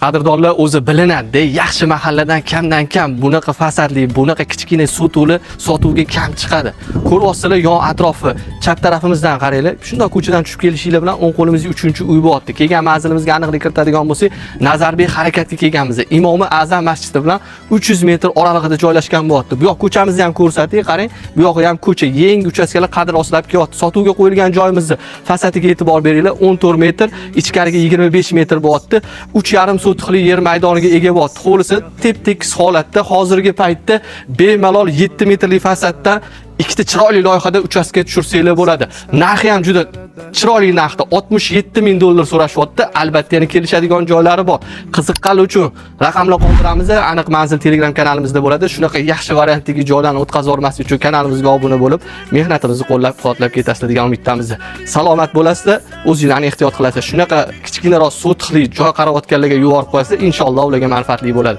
Qadrdonlar o'zi bilinadi, yaxshi mahalladan kamdan kam bunaqa fasadli, bunaqa kichkina sotuvli sotuvga kam chiqadi. Ko'ryapsizlar, yon atrofi, chap tarafimizdan qaranglar. Shunday ko'chadan tushib kelishinglar bilan o'ng qo'limizga 3-uy bo'lyapti. Kelgan manzilimizga aniqlik kiritadigan bo'lsak, Nazarbek harakatga kelganmiz. Imomi Azam masjidi bilan 300 metr oralig'ida joylashgan bo'lyapti. Bu yoq ko'chamizni ham ko'rsating, qarang. Bu yoqi ham ko'cha, yangi uchastkalar qadr osilib kelyapti. Sotuvga qo'yilgan joyimizni fasadiga e'tibor beringlar. 14 metr, ichkariga 25 metr bo'lyapti. 3,5 sotixli yer maydoniga ega bo'lyapti. Hovlisi tep-tekis holatda, hozirgi paytda bemalol 7 metrli fasadda ikkita chiroyli loyihada uchastga tushirsanglar bo'ladi. Narxi ham juda chiroyli narxda, $67,000 so'rashyapti. Albatta yana kelishadigan joylari bor. Qiziqqanlar uchun raqamlar qoldiramiz. Aniq manzil Telegram kanalimizda bo'ladi. Shunaqa yaxshi variantdagi joylarni o'tkazib olmaslik uchun kanalimizga obuna bo'lib, mehnatimizni qo'llab-quvvatlab ketasizlar degan umiddamiz. Salomat bo'lasizlar, o'zingizlarni ehtiyot qilasizlar. Shunaqa kichkinaroq sotixli joy qarayotganlarga yuborib qo'yasizlar, inshaalloh ularga manfaatli bo'ladi.